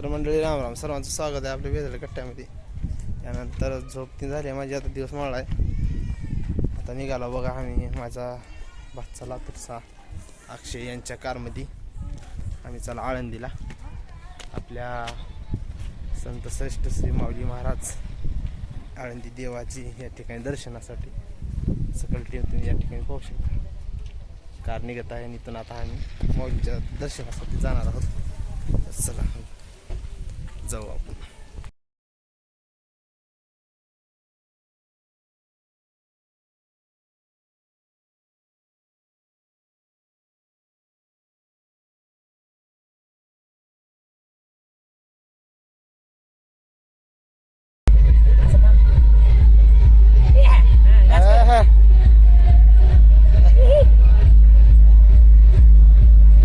तर मंडळी रामराम, सर्वांचं स्वागत आहे आपल्या वेधल्या कट्ट्यामध्ये. त्यानंतर झोप झाली माझी, आता दिवस माळा आहे. आता निघाला बघा आम्ही, माझा भाचा लातूरचा अक्षय यांच्या कारमध्ये आम्ही चला आळंदीला आपल्या संत श्रेष्ठ श्री माऊली महाराज आळंदी देवाची या ठिकाणी दर्शनासाठी सकल टीम तुम्ही या ठिकाणी पाहू शकता. कार निघत आहे आणि इथून आता आम्ही माऊलीच्या दर्शनासाठी जाणार आहोत. चला जाऊ आपण.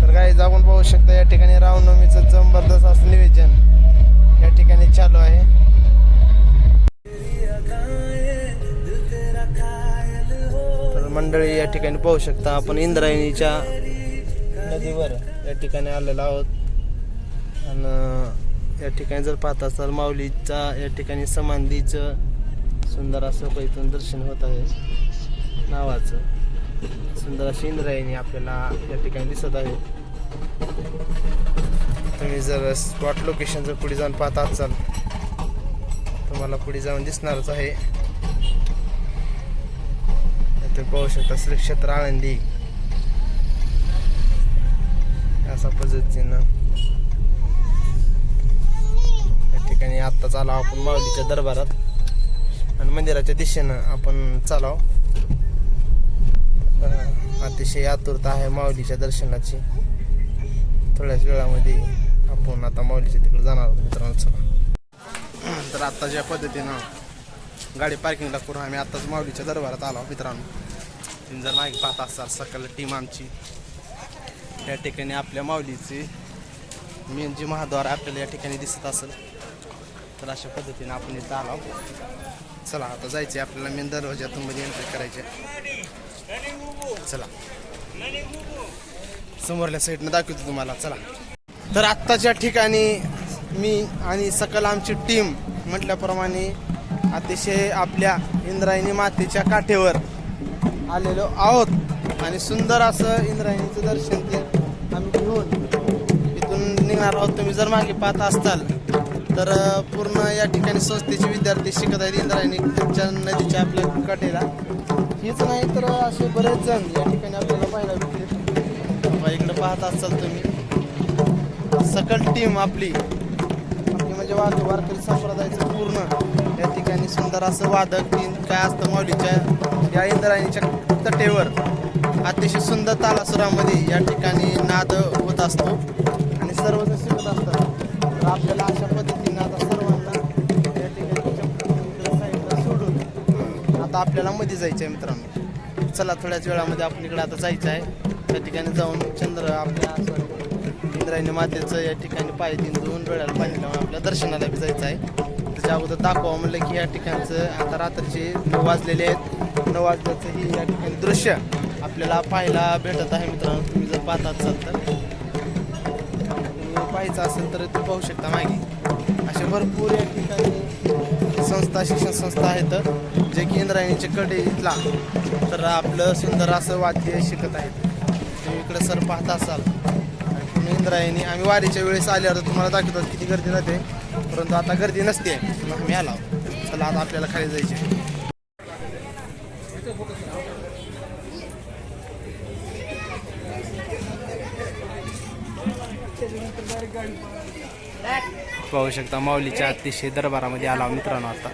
तर गाईज आपण पाहू शकता या ठिकाणी रामनवमीचं जबरदस्त असं नियोजन या ठिकाणी चालू आहे. तर मंडळी या ठिकाणी पाहू शकता आपण इंद्रायणीच्या नदीवर या ठिकाणी आलेलो आहोत. आणि या ठिकाणी जर पाहता असाल माऊलीचा या ठिकाणी समाधीचं सुंदर असं पैथून दर्शन होत आहे. नावाचं सुंदर अशी इंद्रायणी आपल्याला या ठिकाणी दिसत आहे. तुम्ही जर स्पॉट लोकेशन जर पुढे जाऊन पाहता असाल तुम्हाला पुढे जाऊन दिसणारच आहे. तुम्ही पाहू शकता श्री क्षेत्र आळंदी अशा पद्धतीनं या ठिकाणी आत्ताच आलो आपण माऊलीच्या दरबारात आणि मंदिराच्या दिशेनं आपण चालाव. अतिशय आतुरता आहे माऊलीच्या दर्शनाची. थोड्याच वेळामध्ये आपण आता माऊलीच्या तिकडे जाणार आहोत मित्रांनो. चला तर आता ज्या पद्धतीनं गाडी पार्किंगला करून आम्ही आत्ताच माऊलीच्या दरबारात आलो मित्रांनो. तुम्ही जर मागे पाहता असाल सकाळ टीम आमची या ठिकाणी आपल्या माऊलीची मेन जी महाद्वार आपल्याला या ठिकाणी दिसत असेल तर अशा पद्धतीने आपण इथं आलो. चला आता जायचे आपल्याला मेन दरवाज्यातून मध्ये एंट्री करायचे. चला समोरल्या साईडनं दाखवतो तुम्हाला. चला तर आत्ताच्या ठिकाणी मी आणि सकल आमची टीम म्हटल्याप्रमाणे अतिशय आपल्या इंद्रायणी मातेच्या काठेवर आलेलो आहोत आणि सुंदर असं इंद्रायणीचं दर्शन ते आम्ही घेऊन इथून निघणार आहोत. तुम्ही जर मागे पाहत असताल तर पूर्ण या ठिकाणी संस्थेचे विद्यार्थी शिकत आहेत इंद्रायणीच्या नदीच्या आपल्या काठेला. हेच नाही तर असे बरेच जण या ठिकाणी आपल्याला पाहायला भेटले. इकडे पाहत असाल तुम्ही सकल टीम आपली म्हणजे वारकरी संप्रदायाचं पूर्ण या ठिकाणी सुंदर असं वादक तीन काय असतं माऊलीच्या या इंद्रायणीच्या तटेवर अतिशय सुंदर तालासुरामध्ये या ठिकाणी नाद होत असतो आणि सर्वजण शिकत असतात. तर आपल्याला अशा पद्धतीने आता सर्वांना या ठिकाणी साईडला सोडून आता आपल्याला मध्ये जायचं आहे मित्रांनो. चला थोड्याच वेळामध्ये आपण इकडे आता जायचं आहे. त्या ठिकाणी जाऊन चंद्र आपल्या इंद्रायणी मातेचं या ठिकाणी पाय दिन दोन डोळ्याला पाणी लावून आपल्या दर्शनाला बी जायचं आहे. त्याच्या अगोदर दाखवा म्हणलं की या ठिकाणचं आता रात्रीचे 9 वाजलेले आहेत. 9 वाजल्याचं ही या ठिकाणी दृश्य आपल्याला पाहायला भेटत आहे मित्रांनो. तुम्ही जर पाहत असाल तर पाहायचं असेल तर तुम्ही पाहू शकता मागे असे भरपूर या ठिकाणी संस्था शिक्षण संस्था आहेत जे की इंद्रायणीच्या कडेला तर आपलं सुंदर असं वाद्य शिकत आहेत. तुम्ही इकडे सर पाहता असाल आणि पूर्ण इंद्रायणी आम्ही वारीच्या वेळेस आल्यावर तुम्हाला दाखवतात किती गर्दी राहते, परंतु आता गर्दी नसते. आम्ही आलो. चला आता आपल्याला खाली जायचे. पाहू शकता माऊलीच्या अतिशय दरबारामध्ये आला मित्रांनो. आता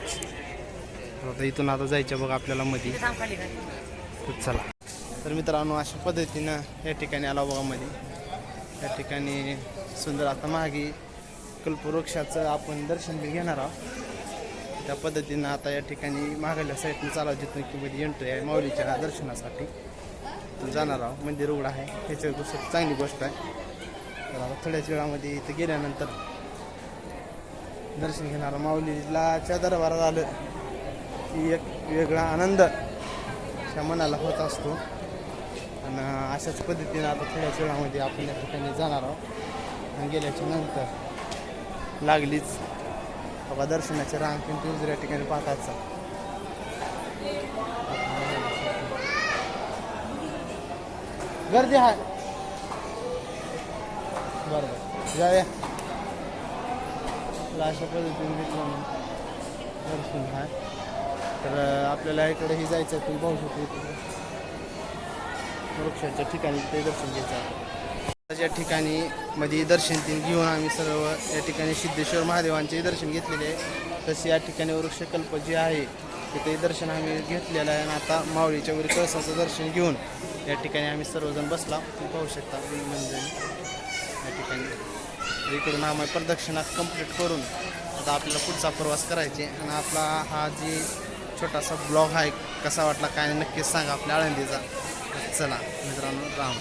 इथून आता जायचं बघा आपल्याला मध्ये. चला तर मित्रांनो अशा पद्धतीनं या ठिकाणी आला बघा मध्ये. या ठिकाणी सुंदर आता मागे कल्पवृक्षाचं आपण दर्शन बी घेणार आहोत. त्या पद्धतीनं आता या ठिकाणी मागल्या साईडनं चालावं जिथून की मध्ये एंट्री आहे माऊलीच्या दर्शनासाठी जाणार आहोत. मंदिर उघडं आहे ह्याच्या गोष्ट चांगली गोष्ट आहे. तर आता थोड्याच वेळामध्ये इथं गेल्यानंतर दर्शन घेणार. माऊलीलाच्या दरबारात आलं की एक वेगळा आनंद त्या मनाला होत असतो. आणि अशाच पद्धतीने आता थोड्याच वेळामध्ये आपण या ठिकाणी जाणार आहोत. आणि गेल्याच्या नंतर लागलीच बघा दर्शनाच्या रांग पण तुम्ही या ठिकाणी पाहताच. गर्दी आहे. बरोबर जाऊया. अशा पद्धतीने घेतलं दर्शन आहे. तर आपल्याला इकडेही जायचं आहे. तुम्ही पाहू शकतो वृक्षाच्या ठिकाणी ते दर्शन घ्यायचं आहे. या ठिकाणी मध्ये दर्शन घेऊन आम्ही सर्व या ठिकाणी सिद्धेश्वर महादेवांचे दर्शन घेतलेले आहे. तसे या ठिकाणी वृक्षकल्प जे आहे तिथे दर्शन आम्ही घेतलेलं आहे. आणि आता माऊलीच्या वरी कळसाचं दर्शन घेऊन या ठिकाणी आम्ही सर्वजण बसला. तुम्ही पाहू शकता म्हणजे या ठिकाणी इकडून आम्ही प्रदक्षिणा कंप्लीट करून आता आपल्याला पुढचा प्रवास करायचे. आणि आपला हा जे छोटासा ब्लॉग आहे कसा वाटला काय नक्कीच सांगा आपल्या आळंदीचा. चला मित्रांनो राम.